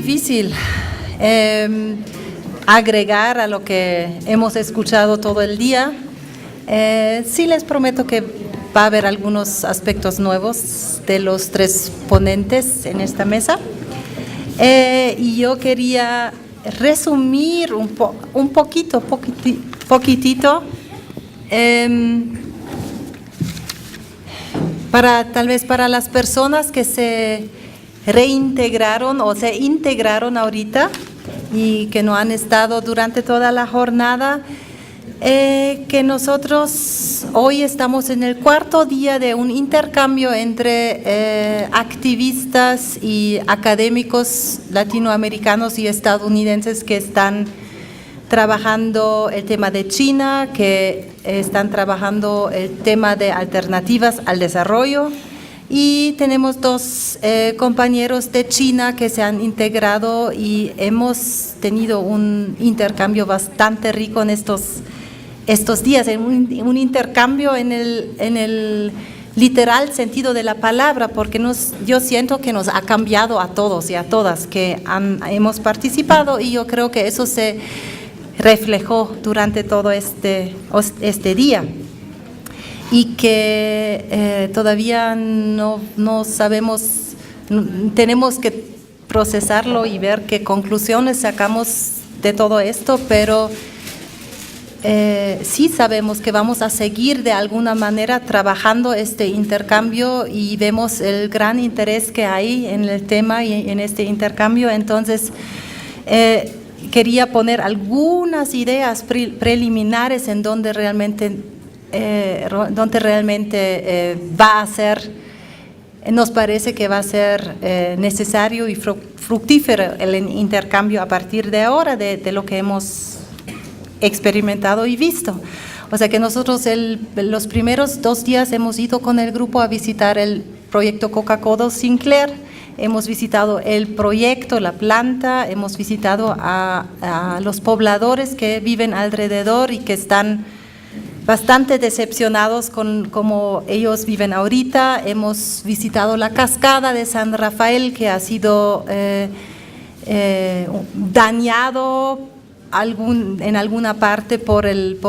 difícil agregar a lo que hemos escuchado todo el día. Sí les prometo que va a haber algunos aspectos nuevos de los tres ponentes en esta mesa. Y yo quería resumir un poquitito tal vez para las personas que se reintegraron o se integraron ahorita y que no han estado durante toda la jornada, que nosotros hoy estamos en el cuarto día de un intercambio entre activistas y académicos latinoamericanos y estadounidenses que están trabajando el tema de China, que están trabajando el tema de alternativas al desarrollo, y tenemos dos compañeros de China que se han integrado y hemos tenido un intercambio bastante rico en estos días, un intercambio en el literal sentido de la palabra, porque yo siento que nos ha cambiado a todos y a todas que hemos participado, y yo creo que eso se reflejó durante todo este día, y que todavía no sabemos, tenemos que procesarlo y ver qué conclusiones sacamos de todo esto, pero sí sabemos que vamos a seguir de alguna manera trabajando este intercambio y vemos el gran interés que hay en el tema y en este intercambio. Entonces, quería poner algunas ideas preliminares en donde realmente va a ser, nos parece que va a ser necesario y fructífero el intercambio a partir de ahora, de lo que hemos experimentado y visto. O sea que nosotros los primeros 2 días hemos ido con el grupo a visitar el proyecto Coca-Cola Sinclair, hemos visitado el proyecto, la planta, hemos visitado a los pobladores que viven alrededor y que están bastante decepcionados con cómo ellos viven ahorita. Hemos visitado la cascada de San Rafael, que ha sido dañado en alguna parte por el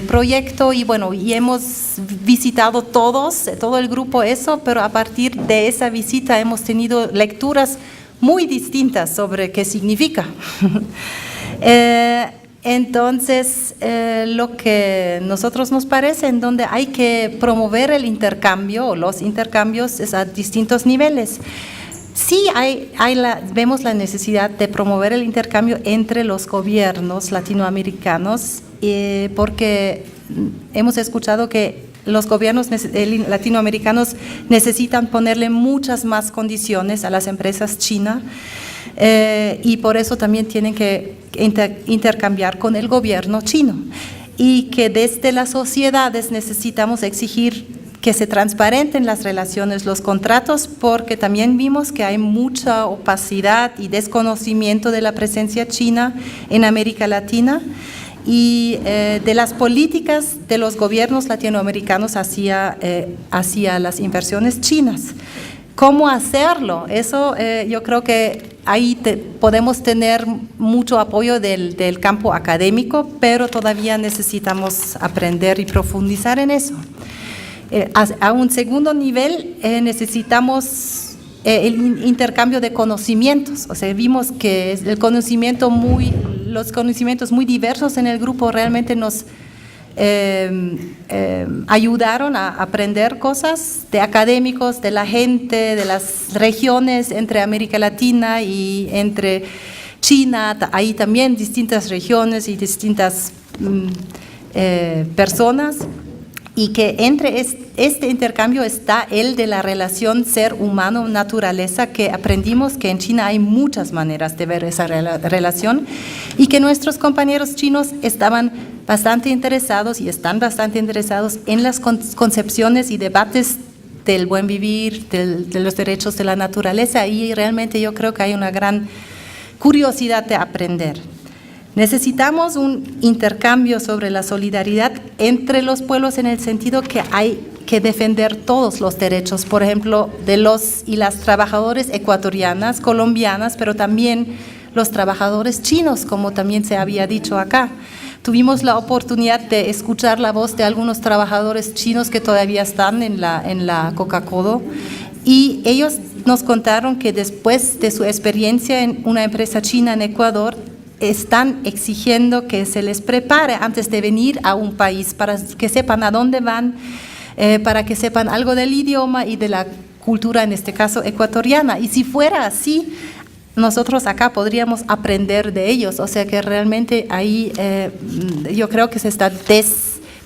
proyecto, y bueno, y hemos visitado todo el grupo eso, pero a partir de esa visita hemos tenido lecturas muy distintas sobre qué significa. Entonces, lo que nosotros nos parece en donde hay que promover el intercambio o los intercambios es a distintos niveles. Sí, vemos la necesidad de promover el intercambio entre los gobiernos latinoamericanos, porque hemos escuchado que los gobiernos latinoamericanos necesitan ponerle muchas más condiciones a las empresas chinas, y por eso también tienen que intercambiar con el gobierno chino, y que desde las sociedades necesitamos exigir que se transparenten las relaciones, los contratos, porque también vimos que hay mucha opacidad y desconocimiento de la presencia china en América Latina y de las políticas de los gobiernos latinoamericanos hacia las inversiones chinas. ¿Cómo hacerlo? Eso yo creo que ahí podemos tener mucho apoyo del campo académico, pero todavía necesitamos aprender y profundizar en eso. A un segundo nivel necesitamos el intercambio de conocimientos. O sea, vimos que los conocimientos muy diversos en el grupo realmente nos ayudaron a aprender cosas de académicos, de la gente, de las regiones entre América Latina y entre China. Hay también distintas regiones y distintas personas. Y que entre este intercambio está el de la relación ser humano-naturaleza, que aprendimos que en China hay muchas maneras de ver esa relación, y que nuestros compañeros chinos estaban bastante interesados y están bastante interesados en las concepciones y debates del buen vivir, de los derechos de la naturaleza, y realmente yo creo que hay una gran curiosidad de aprender. Necesitamos un intercambio sobre la solidaridad entre los pueblos en el sentido que que defender todos los derechos, por ejemplo, de los y las trabajadoras ecuatorianas, colombianas, pero también los trabajadores chinos, como también se había dicho acá. Tuvimos la oportunidad de escuchar la voz de algunos trabajadores chinos que todavía están en la Coca-Cola, y ellos nos contaron que después de su experiencia en una empresa china en Ecuador, están exigiendo que se les prepare antes de venir a un país para que sepan a dónde van, para que sepan algo del idioma y de la cultura, en este caso ecuatoriana. Y si fuera así, nosotros acá podríamos aprender de ellos. O sea que realmente ahí yo creo que se está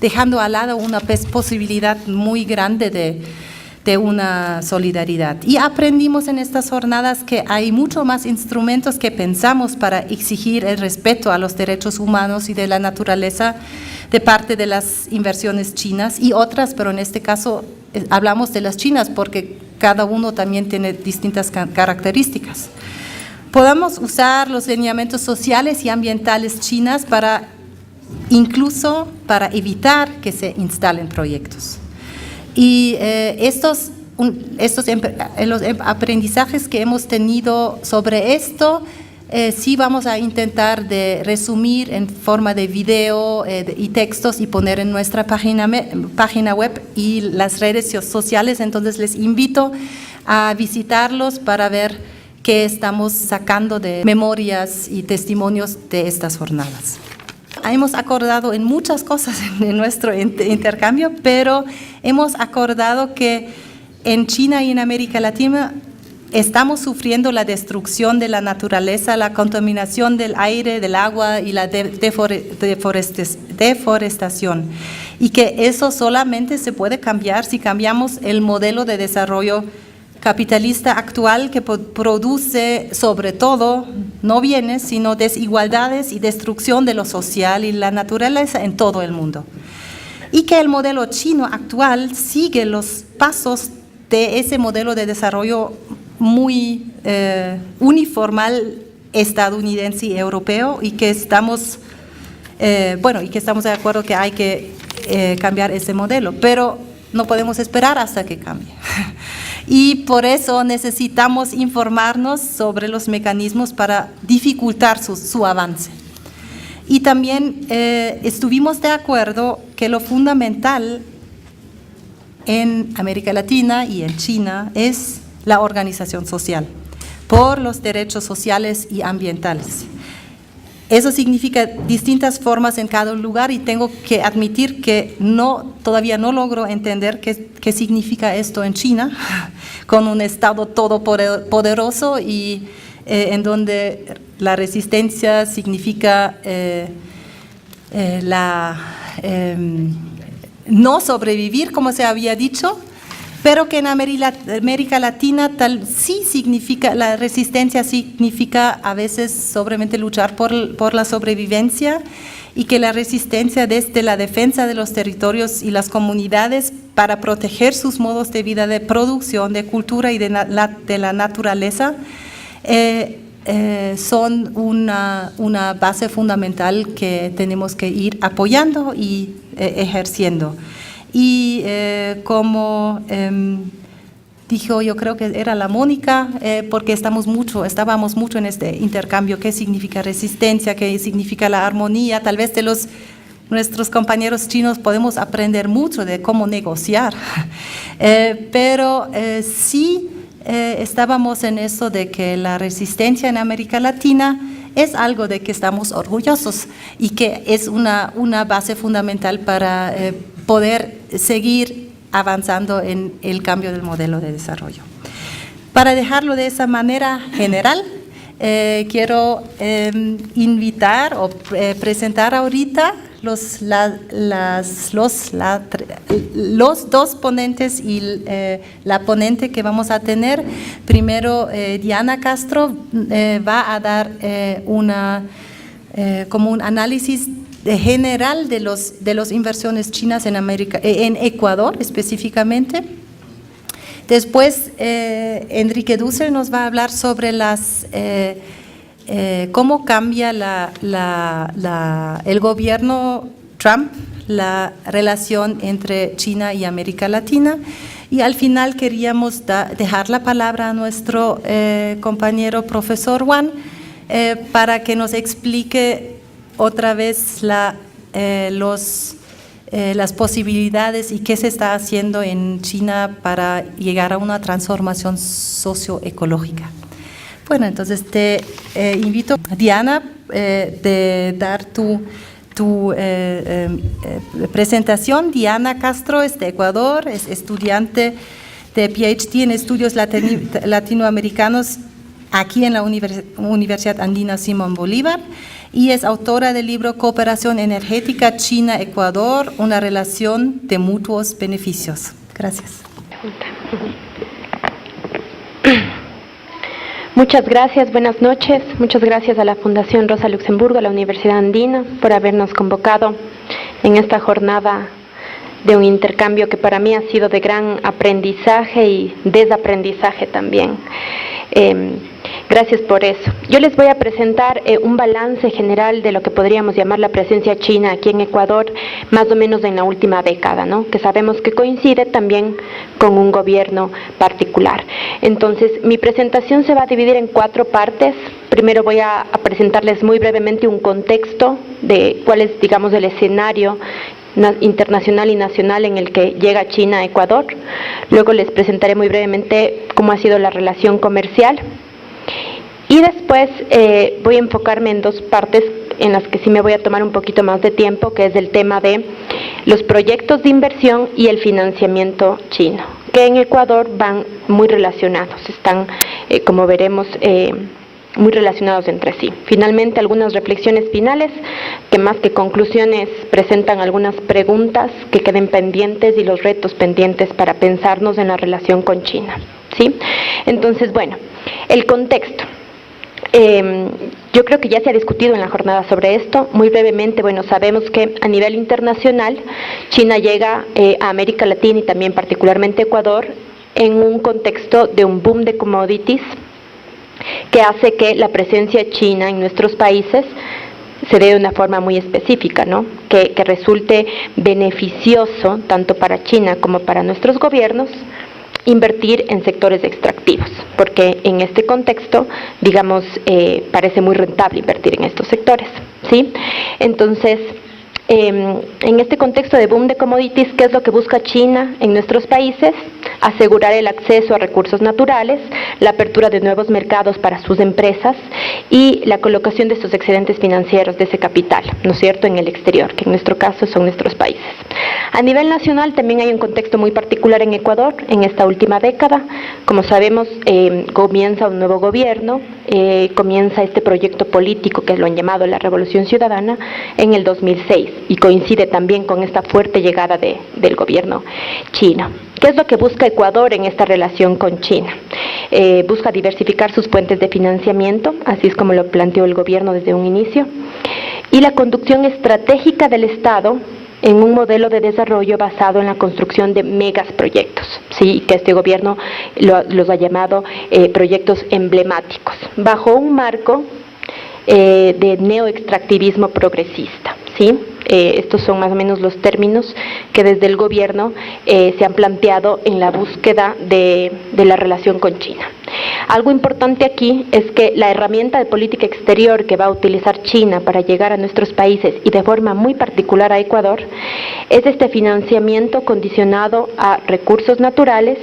dejando al lado una posibilidad muy grande de una solidaridad. Y aprendimos en estas jornadas que hay mucho más instrumentos que pensamos para exigir el respeto a los derechos humanos y de la naturaleza de parte de las inversiones chinas y otras, pero en este caso hablamos de las chinas porque cada uno también tiene distintas características. Podemos usar los lineamientos sociales y ambientales chinas incluso para evitar que se instalen proyectos. Y los aprendizajes que hemos tenido sobre esto, sí vamos a intentar de resumir en forma de video y textos y poner en nuestra página web y las redes sociales. Entonces les invito a visitarlos para ver qué estamos sacando de memorias y testimonios de estas jornadas. Hemos acordado en muchas cosas en nuestro intercambio, pero hemos acordado que en China y en América Latina estamos sufriendo la destrucción de la naturaleza, la contaminación del aire, del agua y la deforestación, y que eso solamente se puede cambiar si cambiamos el modelo de desarrollo capitalista actual que produce sobre todo no bienes, sino desigualdades y destrucción de lo social y la naturaleza en todo el mundo. Y que el modelo chino actual sigue los pasos de ese modelo de desarrollo muy uniformal estadounidense y europeo, y que estamos de acuerdo que hay que cambiar ese modelo, pero no podemos esperar hasta que cambie. Y por eso necesitamos informarnos sobre los mecanismos para dificultar su avance. Y también estuvimos de acuerdo que lo fundamental en América Latina y en China es la organización social por los derechos sociales y ambientales. Eso significa distintas formas en cada lugar, y tengo que admitir que todavía no logro entender qué significa esto en China, con un Estado todopoderoso y en donde la resistencia significa no sobrevivir, como se había dicho, pero que en América Latina sí significa, la resistencia significa a veces sobremente luchar por la sobrevivencia, y que la resistencia desde la defensa de los territorios y las comunidades para proteger sus modos de vida, de producción, de cultura y de la naturaleza son una base fundamental que tenemos que ir apoyando y ejerciendo. Y como dijo, yo creo que era la Mónica, porque estábamos mucho en este intercambio, qué significa resistencia, qué significa la armonía. Tal vez de nuestros compañeros chinos podemos aprender mucho de cómo negociar, pero sí estábamos en eso de que la resistencia en América Latina es algo de que estamos orgullosos y que es una base fundamental para poder seguir avanzando en el cambio del modelo de desarrollo. Para dejarlo de esa manera general, quiero invitar o presentar ahorita los dos ponentes y la ponente que vamos a tener. Primero, Diana Castro va a dar como un análisis general de las inversiones chinas en Ecuador específicamente. Después, Enrique Dussel nos va a hablar sobre cómo cambia el gobierno Trump, la relación entre China y América Latina. Y al final queríamos dejar la palabra a nuestro compañero profesor Juan para que nos explique otra vez las posibilidades y qué se está haciendo en China para llegar a una transformación socioecológica. Bueno, entonces te invito, Diana, de dar tu presentación. Diana Castro es de Ecuador, es estudiante de PhD en estudios latinoamericanos aquí en la Universidad Andina Simón Bolívar y es autora del libro Cooperación Energética China-Ecuador, una relación de mutuos beneficios. Gracias. Muchas gracias, buenas noches. Muchas gracias a la Fundación Rosa Luxemburgo, a la Universidad Andina, por habernos convocado en esta jornada de un intercambio que para mí ha sido de gran aprendizaje y desaprendizaje también. Gracias por eso. Yo les voy a presentar un balance general de lo que podríamos llamar la presencia china aquí en Ecuador, más o menos en la última década, ¿no? Que sabemos que coincide también con un gobierno particular. Entonces, mi presentación se va a dividir en 4 partes. Primero voy a presentarles muy brevemente un contexto de cuál es, digamos, el escenario internacional y nacional en el que llega China a Ecuador. Luego les presentaré muy brevemente cómo ha sido la relación comercial. Y después voy a enfocarme en 2 partes en las que sí me voy a tomar un poquito más de tiempo, que es el tema de los proyectos de inversión y el financiamiento chino, que en Ecuador van muy relacionados, están, como veremos, muy relacionados entre sí. Finalmente, algunas reflexiones finales, que más que conclusiones presentan algunas preguntas que queden pendientes y los retos pendientes para pensarnos en la relación con China, ¿sí? Entonces, bueno, el contexto. Yo creo que ya se ha discutido en la jornada sobre esto. Muy brevemente, bueno, sabemos que a nivel internacional China llega a América Latina y también particularmente Ecuador en un contexto de un boom de commodities que hace que la presencia china en nuestros países se dé de una forma muy específica, ¿no? Que resulte beneficioso tanto para China como para nuestros gobiernos invertir en sectores extractivos, porque en este contexto, digamos, parece muy rentable invertir en estos sectores, ¿sí? Entonces, en este contexto de boom de commodities, ¿qué es lo que busca China en nuestros países? Asegurar el acceso a recursos naturales, la apertura de nuevos mercados para sus empresas y la colocación de sus excedentes financieros, de ese capital, ¿no es cierto?, en el exterior, que en nuestro caso son nuestros países. A nivel nacional también hay un contexto muy particular en Ecuador en esta última década. Como sabemos, comienza un nuevo gobierno, comienza este proyecto político que lo han llamado la Revolución Ciudadana en el 2006 y coincide también con esta fuerte llegada del gobierno chino. ¿Qué es lo que busca Ecuador en esta relación con China? Busca diversificar sus fuentes de financiamiento, así es como lo planteó el gobierno desde un inicio, y la conducción estratégica del Estado en un modelo de desarrollo basado en la construcción de megaproyectos, sí, que este gobierno los ha llamado proyectos emblemáticos, bajo un marco de neoextractivismo progresista, ¿sí? Estos son más o menos los términos que desde el gobierno se han planteado en la búsqueda de la relación con China. Algo importante aquí es que la herramienta de política exterior que va a utilizar China para llegar a nuestros países y de forma muy particular a Ecuador es este financiamiento condicionado a recursos naturales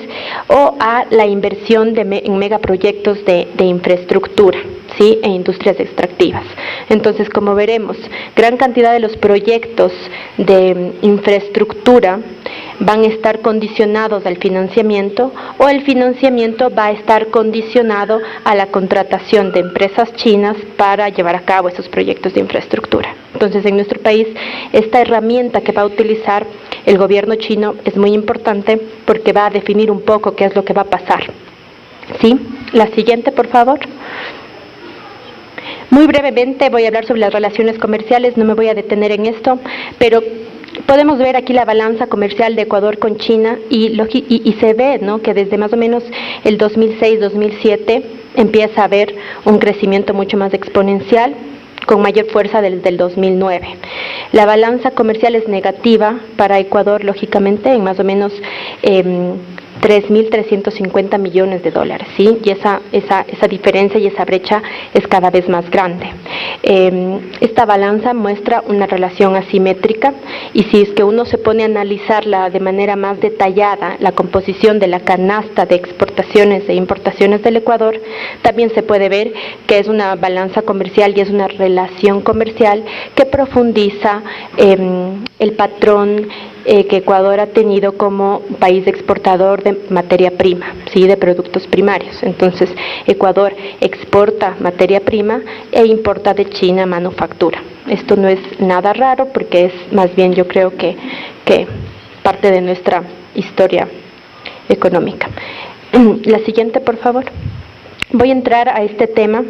o a la inversión en megaproyectos de infraestructura, ¿sí?, e industrias extractivas. Entonces, como veremos, gran cantidad de los proyectos de infraestructura van a estar condicionados al financiamiento o el financiamiento va a estar condicionado a la contratación de empresas chinas para llevar a cabo esos proyectos de infraestructura. Entonces, en nuestro país, esta herramienta que va a utilizar el gobierno chino es muy importante porque va a definir un poco qué es lo que va a pasar, ¿sí? La siguiente, por favor. Muy brevemente voy a hablar sobre las relaciones comerciales, no me voy a detener en esto, pero podemos ver aquí la balanza comercial de Ecuador con China y se ve, ¿no?, que desde más o menos el 2006-2007 empieza a haber un crecimiento mucho más exponencial. con mayor fuerza desde el 2009. La balanza comercial es negativa para Ecuador, lógicamente, en más o menos 3.350 millones de dólares, ¿sí? Y esa diferencia y esa brecha es cada vez más grande. Esta balanza muestra una relación asimétrica, y si es que uno se pone a analizarla de manera más detallada, la composición de la canasta de exportaciones e importaciones del Ecuador, también se puede ver que es una balanza comercial y es una relación comercial que profundiza el patrón que Ecuador ha tenido como país exportador de materia prima, ¿sí? De productos primarios. Entonces, Ecuador exporta materia prima e importa de China manufactura. Esto no es nada raro, porque es más bien, yo creo que parte de nuestra historia económica. La siguiente, por favor. Voy a entrar a este tema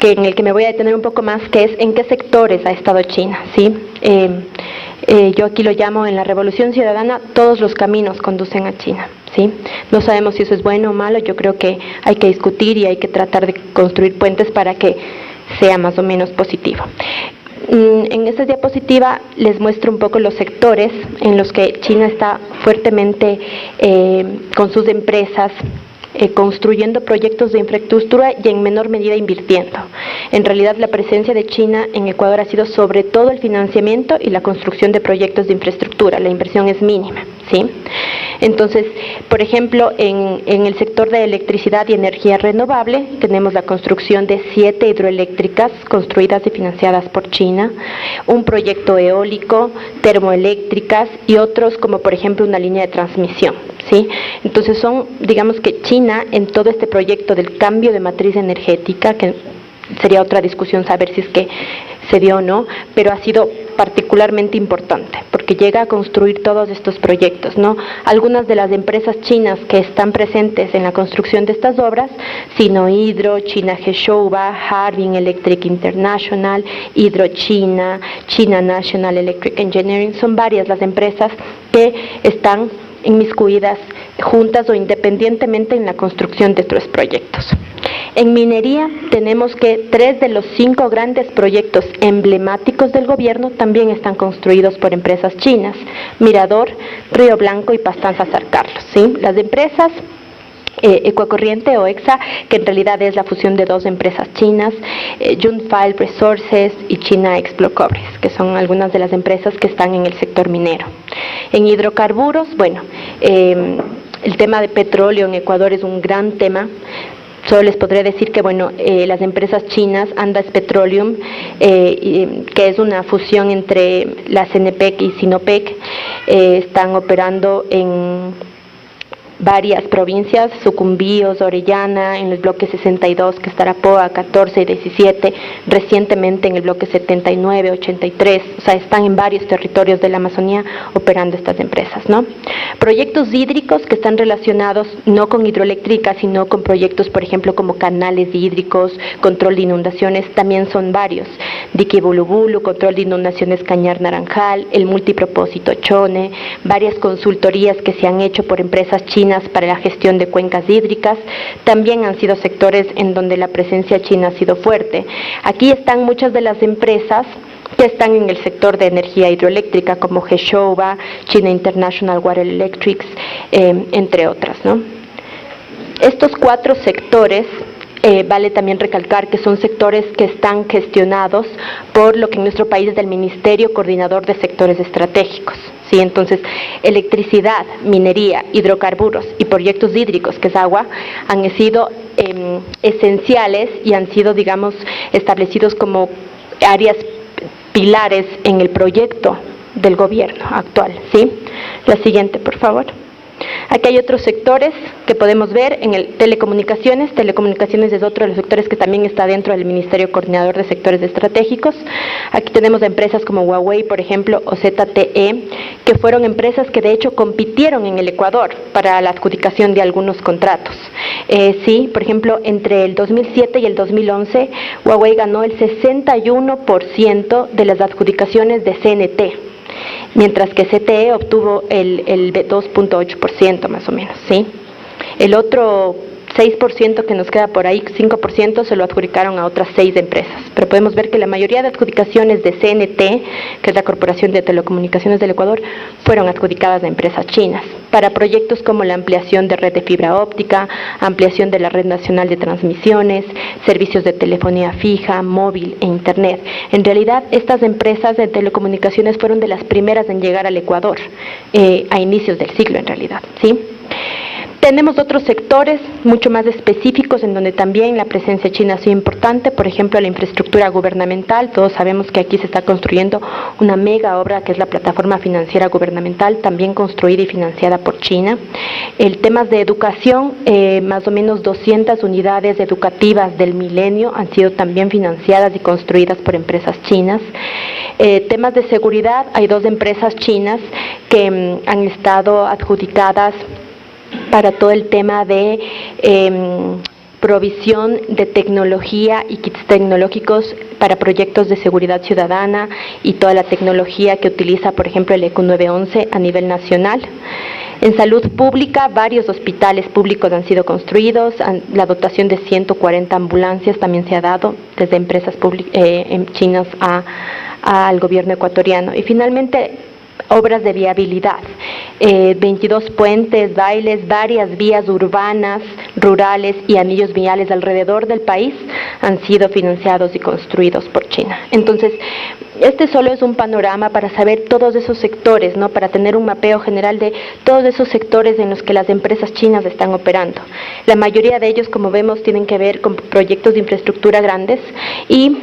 en el que me voy a detener un poco más, que es en qué sectores ha estado China, ¿sí? Yo aquí lo llamo, en la Revolución Ciudadana, todos los caminos conducen a China, ¿sí? No sabemos si eso es bueno o malo. Yo creo que hay que discutir y hay que tratar de construir puentes para que sea más o menos positivo. En esta diapositiva les muestro un poco los sectores en los que China está fuertemente con sus empresas, construyendo proyectos de infraestructura y en menor medida invirtiendo. En realidad, la presencia de China en Ecuador ha sido sobre todo el financiamiento y la construcción de proyectos de infraestructura. La inversión es mínima, ¿sí? Entonces, por ejemplo, en el sector de electricidad y energía renovable, tenemos la construcción de 7 hidroeléctricas construidas y financiadas por China, un proyecto eólico, termoeléctricas y otros, como por ejemplo una línea de transmisión, ¿sí? Entonces digamos que China, en todo este proyecto del cambio de matriz energética, que sería otra discusión saber si es que se dio o no, pero ha sido particularmente importante, porque llega a construir todos estos proyectos, ¿no? Algunas de las empresas chinas que están presentes en la construcción de estas obras, Sinohydro, China Geshoba, Harbin Electric International, Hydrochina, China National Electric Engineering, son varias las empresas que están inmiscuidas juntas o independientemente en la construcción de estos proyectos. En minería tenemos que 3 de los 5 grandes proyectos emblemáticos del gobierno también están construidos por empresas chinas: Mirador, Río Blanco y Pastanza San Carlos, ¿sí? Las empresas Ecocorriente o EXA, que en realidad es la fusión de 2 empresas chinas, Junfile Resources y China Explocobres, que son algunas de las empresas que están en el sector minero. En hidrocarburos, bueno, el tema de petróleo en Ecuador es un gran tema. Solo les podré decir que, bueno, las empresas chinas, Andes Petroleum, que es una fusión entre la CNPEC y Sinopec, están operando en varias provincias: Sucumbíos, Orellana, en el bloque 62, que es Tarapoa, 14 y 17, recientemente en el bloque 79, 83, o sea, están en varios territorios de la Amazonía operando estas empresas, ¿no? Proyectos hídricos que están relacionados no con hidroeléctricas, sino con proyectos, por ejemplo, como canales hídricos, control de inundaciones, también son varios: Dique Bulubulu, control de inundaciones Cañar Naranjal, el multipropósito Chone, varias consultorías que se han hecho por empresas chinas para la gestión de cuencas hídricas, también han sido sectores en donde la presencia china ha sido fuerte. Aquí están muchas de las empresas que están en el sector de energía hidroeléctrica, como Geshoba, China International Water Electrics, entre otras, ¿no? Estos 4 sectores, vale también recalcar que son sectores que están gestionados por lo que en nuestro país es el Ministerio Coordinador de Sectores Estratégicos, ¿sí? Entonces, electricidad, minería, hidrocarburos y proyectos hídricos, que es agua, han sido esenciales y han sido, digamos, establecidos como áreas pilares en el proyecto del gobierno actual, ¿sí? La siguiente, por favor. Aquí hay otros sectores que podemos ver en el telecomunicaciones. Telecomunicaciones es otro de los sectores que también está dentro del Ministerio Coordinador de Sectores Estratégicos. Aquí tenemos empresas como Huawei, por ejemplo, o ZTE, que fueron empresas que de hecho compitieron en el Ecuador para la adjudicación de algunos contratos. Sí, por ejemplo, entre el 2007 y el 2011, Huawei ganó el 61% de las adjudicaciones de CNT, mientras que CTE obtuvo el 2.8% más o menos, ¿sí? El otro 6% que nos queda por ahí, 5%, se lo adjudicaron a otras 6 empresas. Pero podemos ver que la mayoría de adjudicaciones de CNT, que es la Corporación de Telecomunicaciones del Ecuador, fueron adjudicadas a empresas chinas, para proyectos como la ampliación de red de fibra óptica, ampliación de la red nacional de transmisiones, servicios de telefonía fija, móvil e internet. En realidad, estas empresas de telecomunicaciones fueron de las primeras en llegar al Ecuador, a inicios del siglo en realidad, ¿sí? Tenemos otros sectores mucho más específicos en donde también la presencia china ha sido importante, por ejemplo, la infraestructura gubernamental. Todos sabemos que aquí se está construyendo una mega obra que es la plataforma financiera gubernamental, también construida y financiada por China. El tema de educación, más o menos 200 unidades educativas del milenio han sido también financiadas y construidas por empresas chinas. Temas de seguridad, hay 2 empresas chinas que han estado adjudicadas para todo el tema de provisión de tecnología y kits tecnológicos para proyectos de seguridad ciudadana y toda la tecnología que utiliza, por ejemplo, el ECU 911 a nivel nacional. En salud pública, varios hospitales públicos han sido construidos, la dotación de 140 ambulancias también se ha dado desde empresas chinas al gobierno ecuatoriano. Y finalmente, obras de viabilidad, 22 puentes, bailes, varias vías urbanas, rurales y anillos viales alrededor del país han sido financiados y construidos por China. Entonces, este solo es un panorama para saber todos esos sectores, ¿no? Para tener un mapeo general de todos esos sectores en los que las empresas chinas están operando. La mayoría de ellos, como vemos, tienen que ver con proyectos de infraestructura grandes y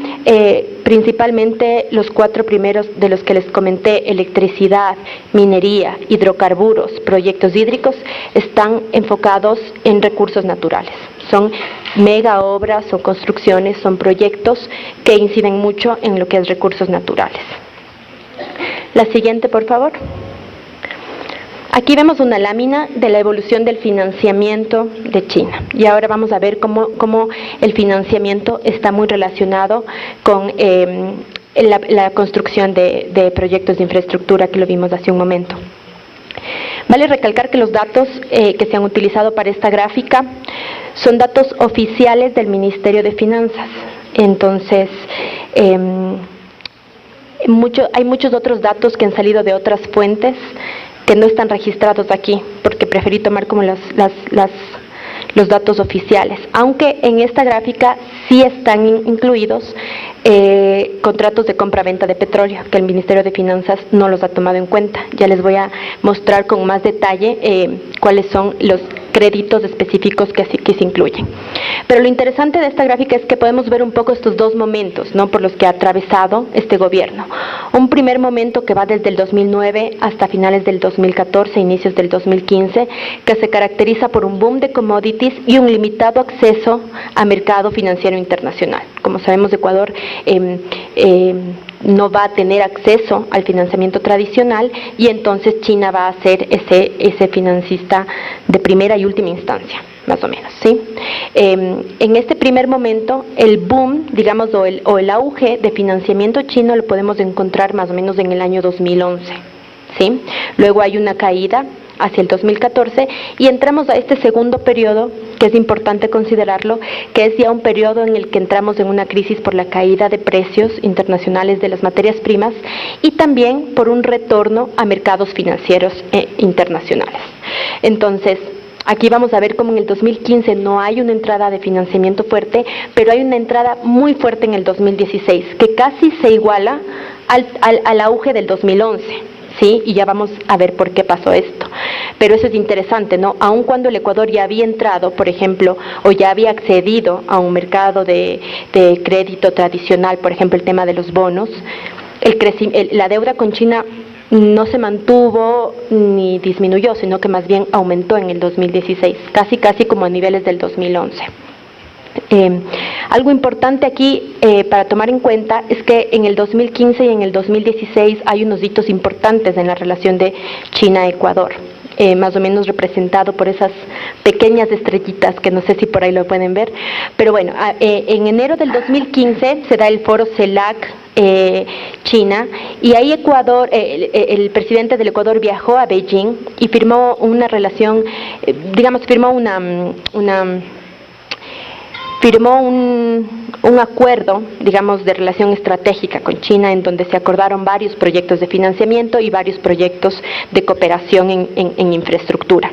principalmente los 4 primeros de los que les comenté, electricidad, minería, hidrocarburos, proyectos hídricos, están enfocados en recursos naturales. Son mega obras, son construcciones, son proyectos que inciden mucho en lo que es recursos naturales. La siguiente, por favor. Aquí vemos una lámina de la evolución del financiamiento de China. Y ahora vamos a ver cómo el financiamiento está muy relacionado con la construcción de proyectos de infraestructura, que lo vimos hace un momento. Vale recalcar que los datos que se han utilizado para esta gráfica son datos oficiales del Ministerio de Finanzas. Entonces, hay muchos otros datos que han salido de otras fuentes que no están registrados aquí, porque preferí tomar como los datos oficiales, aunque en esta gráfica sí están incluidos contratos de compra-venta de petróleo, que el Ministerio de Finanzas no los ha tomado en cuenta. Ya les voy a mostrar con más detalle cuáles son los créditos específicos que se incluyen. Pero lo interesante de esta gráfica es que podemos ver un poco estos 2 momentos, ¿no?, por los que ha atravesado este gobierno. Un primer momento que va desde el 2009 hasta finales del 2014, inicios del 2015, que se caracteriza por un boom de commodities y un limitado acceso a mercado financiero internacional. Como sabemos, Ecuador no va a tener acceso al financiamiento tradicional y entonces China va a ser ese financista de primera y última instancia, más o menos, ¿sí? En este primer momento, el boom, digamos, o el auge de financiamiento chino lo podemos encontrar más o menos en el año 2011, ¿sí? Luego hay una caída hacia el 2014 y entramos a este segundo periodo, que es importante considerarlo, que es ya un periodo en el que entramos en una crisis por la caída de precios internacionales de las materias primas y también por un retorno a mercados financieros internacionales. Entonces, aquí vamos a ver cómo en el 2015 no hay una entrada de financiamiento fuerte, pero hay una entrada muy fuerte en el 2016, que casi se iguala al auge del 2011. ¿Sí? Y ya vamos a ver por qué pasó esto. Pero eso es interesante, ¿no? Aun cuando el Ecuador ya había entrado, por ejemplo, o ya había accedido a un mercado de crédito tradicional, por ejemplo, el tema de los bonos, la deuda con China no se mantuvo ni disminuyó, sino que más bien aumentó en el 2016, casi como a niveles del 2011. Algo importante aquí para tomar en cuenta es que en el 2015 y en el 2016 hay unos hitos importantes en la relación de China-Ecuador, más o menos representado por esas pequeñas estrellitas que no sé si por ahí lo pueden ver, pero bueno, en enero del 2015 se da el foro CELAC China, y ahí Ecuador, el presidente del Ecuador viajó a Beijing y firmó una relación, firmó firmó un acuerdo, digamos, de relación estratégica con China, en donde se acordaron varios proyectos de financiamiento y varios proyectos de cooperación en infraestructura.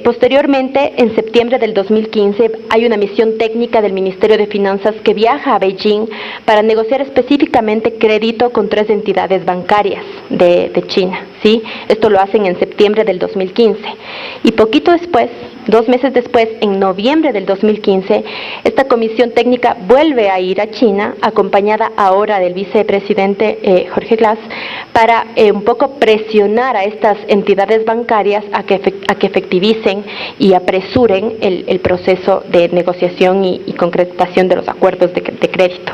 Posteriormente, en septiembre del 2015, hay una misión técnica del Ministerio de Finanzas que viaja a Beijing para negociar específicamente crédito con 3 entidades bancarias de China, ¿sí? Esto lo hacen en septiembre del 2015. Y poquito después, 2 meses después, en noviembre del 2015, esta comisión técnica vuelve a ir a China, acompañada ahora del vicepresidente Jorge Glass, para un poco presionar a estas entidades bancarias a que efectivicen y apresuren el proceso de negociación y concretación de los acuerdos de crédito.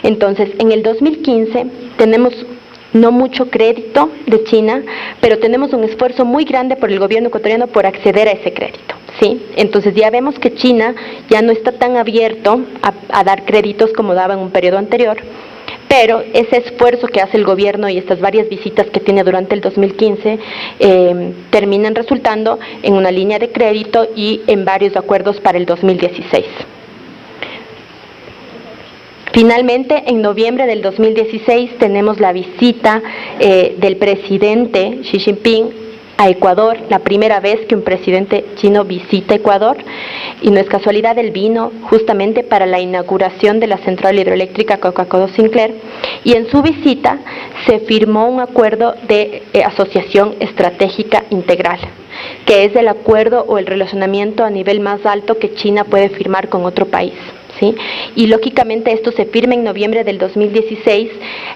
Entonces, en el 2015 tenemos no mucho crédito de China, pero tenemos un esfuerzo muy grande por el gobierno ecuatoriano por acceder a ese crédito, ¿sí? Entonces ya vemos que China ya no está tan abierto a dar créditos como daba en un periodo anterior, pero ese esfuerzo que hace el gobierno y estas varias visitas que tiene durante el 2015 terminan resultando en una línea de crédito y en varios acuerdos para el 2016. Finalmente, en noviembre del 2016 tenemos la visita del presidente Xi Jinping a Ecuador, la primera vez que un presidente chino visita Ecuador, y no es casualidad, él vino justamente para la inauguración de la central hidroeléctrica Coca-Cola-Sinclair, y en su visita se firmó un acuerdo de asociación estratégica integral, que es el acuerdo o el relacionamiento a nivel más alto que China puede firmar con otro país, ¿sí? Y lógicamente esto se firma en noviembre del 2016,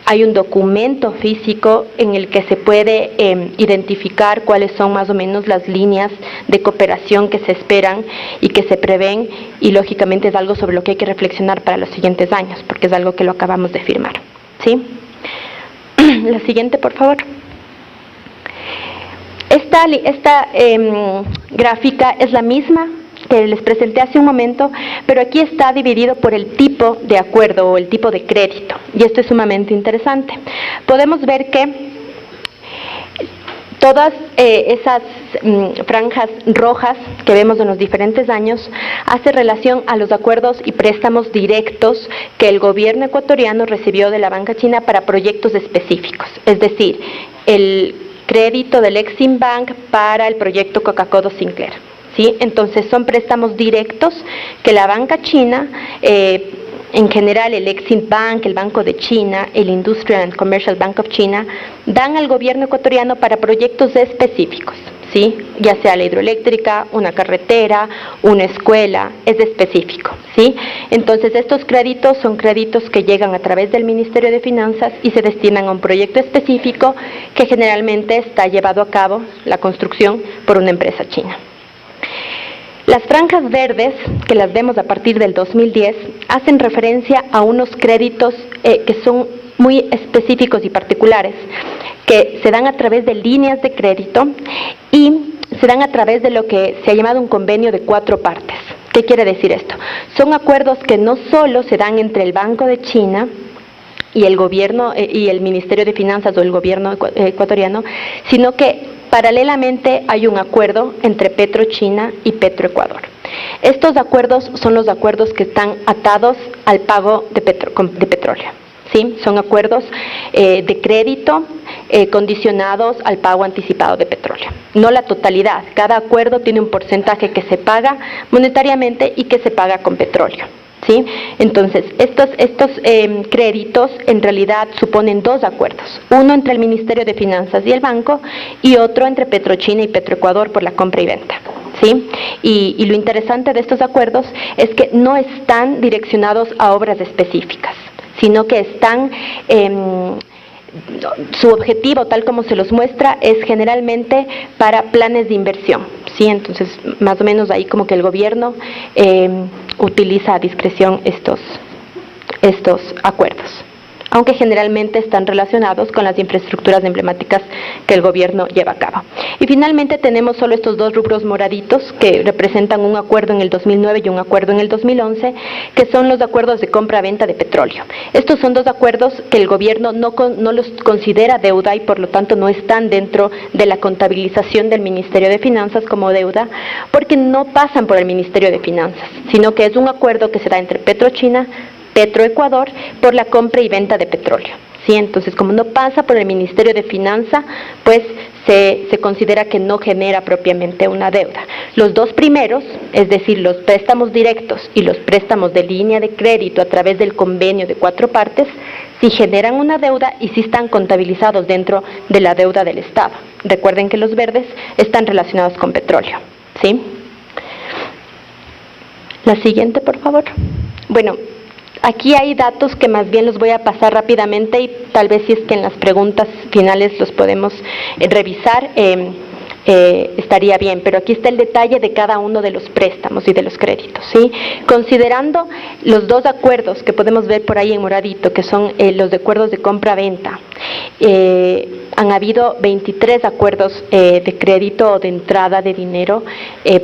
hay un documento físico en el que se puede identificar cuáles son más o menos las líneas de cooperación que se esperan y que se prevén, y lógicamente es algo sobre lo que hay que reflexionar para los siguientes años, porque es algo que lo acabamos de firmar, ¿sí? La siguiente, por favor. Esta gráfica es la misma que les presenté hace un momento, pero aquí está dividido por el tipo de acuerdo o el tipo de crédito, y esto es sumamente interesante. Podemos ver que todas esas franjas rojas que vemos en los diferentes años hace relación a los acuerdos y préstamos directos que el gobierno ecuatoriano recibió de la banca china para proyectos específicos, es decir, el crédito del Exim Bank para el proyecto Coca-Cola-Sinclair, ¿sí? Entonces son préstamos directos que la banca china, en general el Exim Bank, el Banco de China, el Industrial and Commercial Bank of China, dan al gobierno ecuatoriano para proyectos específicos, ¿sí? Ya sea la hidroeléctrica, una carretera, una escuela, es específico, ¿sí? Entonces estos créditos son créditos que llegan a través del Ministerio de Finanzas y se destinan a un proyecto específico que generalmente está llevado a cabo, la construcción, por una empresa china. Las franjas verdes, que las vemos a partir del 2010, hacen referencia a unos créditos que son muy específicos y particulares, que se dan a través de líneas de crédito y se dan a través de lo que se ha llamado un convenio de 4 partes. ¿Qué quiere decir esto? Son acuerdos que no solo se dan entre el Banco de China y el gobierno y el Ministerio de Finanzas o el gobierno ecuatoriano, sino que paralelamente hay un acuerdo entre PetroChina y Petroecuador. Estos acuerdos son los acuerdos que están atados al pago de petróleo, ¿sí? Son acuerdos de crédito condicionados al pago anticipado de petróleo. No la totalidad, cada acuerdo tiene un porcentaje que se paga monetariamente y que se paga con petróleo, ¿sí? Entonces, estos créditos en realidad suponen 2 acuerdos, uno entre el Ministerio de Finanzas y el banco y otro entre PetroChina y Petroecuador por la compra y venta, ¿sí? Y lo interesante de estos acuerdos es que no están direccionados a obras específicas, sino que están su objetivo, tal como se los muestra, es generalmente para planes de inversión, ¿sí? Entonces, más o menos ahí como que el gobierno utiliza a discreción estos acuerdos. aunque generalmente están relacionados con las infraestructuras emblemáticas que el gobierno lleva a cabo. Y finalmente tenemos solo estos dos rubros moraditos que representan un acuerdo en el 2009 y un acuerdo en el 2011, que son los acuerdos de compra-venta de petróleo. Estos son dos acuerdos que el gobierno no los considera deuda y por lo tanto no están dentro de la contabilización del Ministerio de Finanzas como deuda, porque no pasan por el Ministerio de Finanzas, sino que es un acuerdo que se da entre PetroChina, Petroecuador, por la compra y venta de petróleo. ¿Sí? Entonces, como no pasa por el Ministerio de Finanzas, pues se considera que no genera propiamente una deuda. Los dos primeros, es decir, los préstamos directos y los préstamos de línea de crédito a través del convenio de 4 partes, sí generan una deuda y sí están contabilizados dentro de la deuda del Estado. Recuerden que los verdes están relacionados con petróleo. ¿Sí? La siguiente, por favor. Bueno, aquí hay datos que más bien los voy a pasar rápidamente y tal vez si es que en las preguntas finales los podemos revisar, estaría bien, pero aquí está el detalle de cada uno de los préstamos y de los créditos, ¿sí? Considerando los dos acuerdos que podemos ver por ahí en moradito, que son los acuerdos de compra-venta, han habido 23 acuerdos de crédito o de entrada de dinero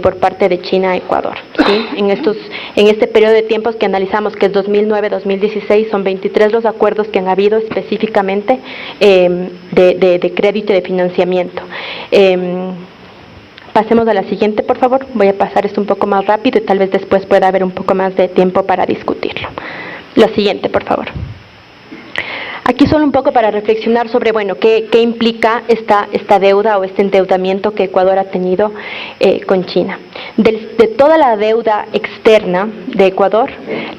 por parte de China a Ecuador, ¿sí? En este periodo de tiempos que analizamos, que es 2009-2016, son 23 los acuerdos que han habido específicamente de crédito y de financiamiento. Pasemos a la siguiente, por favor. Voy a pasar esto un poco más rápido y tal vez después pueda haber un poco más de tiempo para discutirlo. La siguiente, por favor. Aquí solo un poco para reflexionar sobre, bueno, qué implica esta deuda o este endeudamiento que Ecuador ha tenido con China. De toda la deuda externa de Ecuador,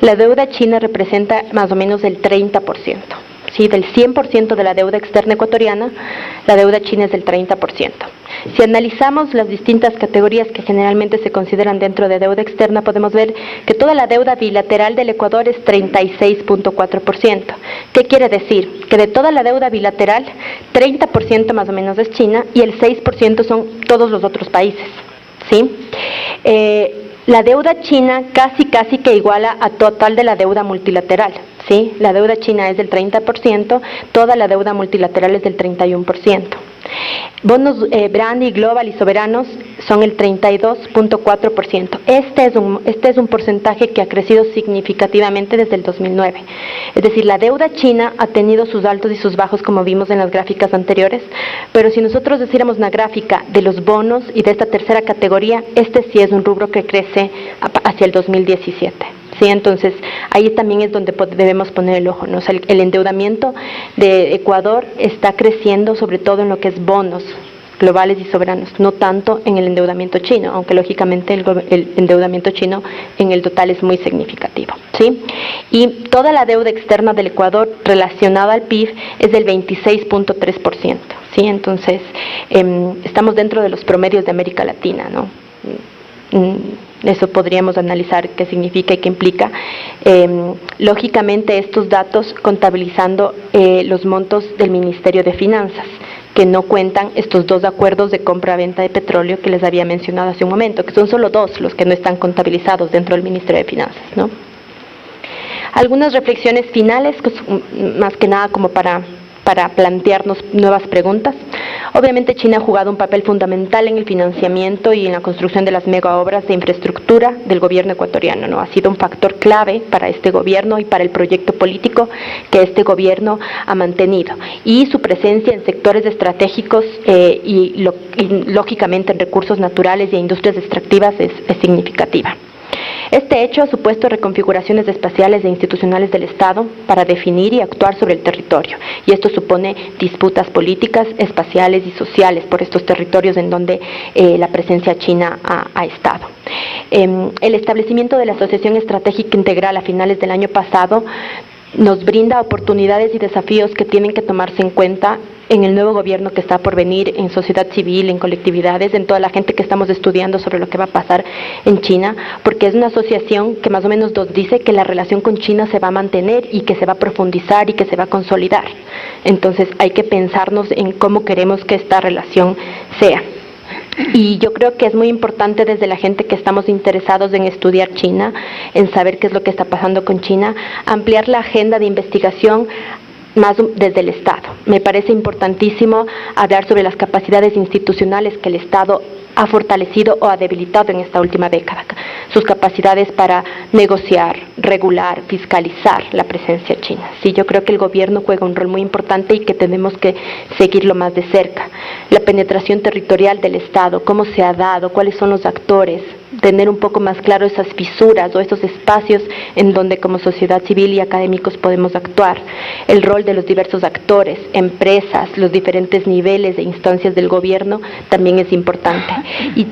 la deuda china representa más o menos el 30%. ¿Sí? Del 100% de la deuda externa ecuatoriana, la deuda china es del 30%. Si analizamos las distintas categorías que generalmente se consideran dentro de deuda externa, podemos ver que toda la deuda bilateral del Ecuador es 36.4%. ¿Qué quiere decir? Que de toda la deuda bilateral, 30% más o menos es China y el 6% son todos los otros países. ¿Sí? La deuda china casi que iguala a total de la deuda multilateral. ¿Sí? La deuda china es del 30%, toda la deuda multilateral es del 31%. Bonos Brandy, Global y soberanos son el 32.4%. Este es un porcentaje que ha crecido significativamente desde el 2009. Es decir, la deuda china ha tenido sus altos y sus bajos, como vimos en las gráficas anteriores, pero si nosotros hiciéramos una gráfica de los bonos y de esta tercera categoría, este sí es un rubro que crece hacia el 2017. ¿Sí? Entonces, ahí también es donde debemos poner el ojo, ¿no? O sea, el endeudamiento de Ecuador está creciendo, sobre todo en lo que es bonos globales y soberanos, no tanto en el endeudamiento chino, aunque lógicamente el endeudamiento chino en el total es muy significativo, ¿sí? Y toda la deuda externa del Ecuador relacionada al PIB es del 26.3%, ¿sí? Entonces, estamos dentro de los promedios de América Latina, ¿no? Eso podríamos analizar qué significa y qué implica. Lógicamente, estos datos contabilizando los montos del Ministerio de Finanzas, que no cuentan estos dos acuerdos de compra-venta de petróleo que les había mencionado hace un momento, que son solo dos los que no están contabilizados dentro del Ministerio de Finanzas, ¿no? Algunas reflexiones finales, más que nada como para plantearnos nuevas preguntas. Obviamente China ha jugado un papel fundamental en el financiamiento y en la construcción de las megaobras de infraestructura del gobierno ecuatoriano, ¿no? Ha sido un factor clave para este gobierno y para el proyecto político que este gobierno ha mantenido. Y su presencia en sectores estratégicos y lógicamente en recursos naturales y industrias extractivas es significativa. Este hecho ha supuesto reconfiguraciones espaciales e institucionales del Estado para definir y actuar sobre el territorio, y esto supone disputas políticas, espaciales y sociales por estos territorios en donde la presencia china ha estado. El establecimiento de la Asociación Estratégica Integral a finales del año pasado nos brinda oportunidades y desafíos que tienen que tomarse en cuenta en el nuevo gobierno que está por venir, en sociedad civil, en colectividades, en toda la gente que estamos estudiando sobre lo que va a pasar en China, porque es una asociación que más o menos nos dice que la relación con China se va a mantener y que se va a profundizar y que se va a consolidar. Entonces hay que pensarnos en cómo queremos que esta relación sea. Y yo creo que es muy importante desde la gente que estamos interesados en estudiar China, en saber qué es lo que está pasando con China, ampliar la agenda de investigación más desde el Estado. Me parece importantísimo hablar sobre las capacidades institucionales que el Estado ha fortalecido o ha debilitado en esta última década. Sus capacidades para negociar, regular, fiscalizar la presencia china. Sí, yo creo que el gobierno juega un rol muy importante y que tenemos que seguirlo más de cerca. La penetración territorial del Estado, cómo se ha dado, cuáles son los actores, tener un poco más claro esas fisuras o esos espacios en donde como sociedad civil y académicos podemos actuar, el rol de los diversos actores, empresas, los diferentes niveles de instancias del gobierno también es importante. Y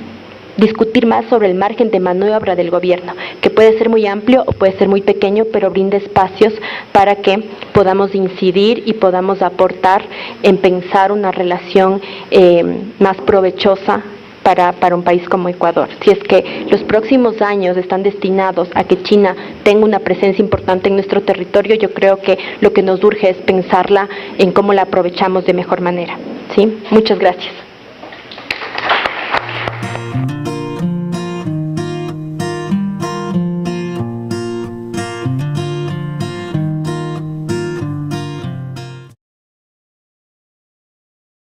discutir más sobre el margen de maniobra del gobierno, que puede ser muy amplio o puede ser muy pequeño, pero brinda espacios para que podamos incidir y podamos aportar en pensar una relación más provechosa para un país como Ecuador. Si es que los próximos años están destinados a que China tenga una presencia importante en nuestro territorio, yo creo que lo que nos urge es pensarla en cómo la aprovechamos de mejor manera. ¿Sí? Muchas gracias.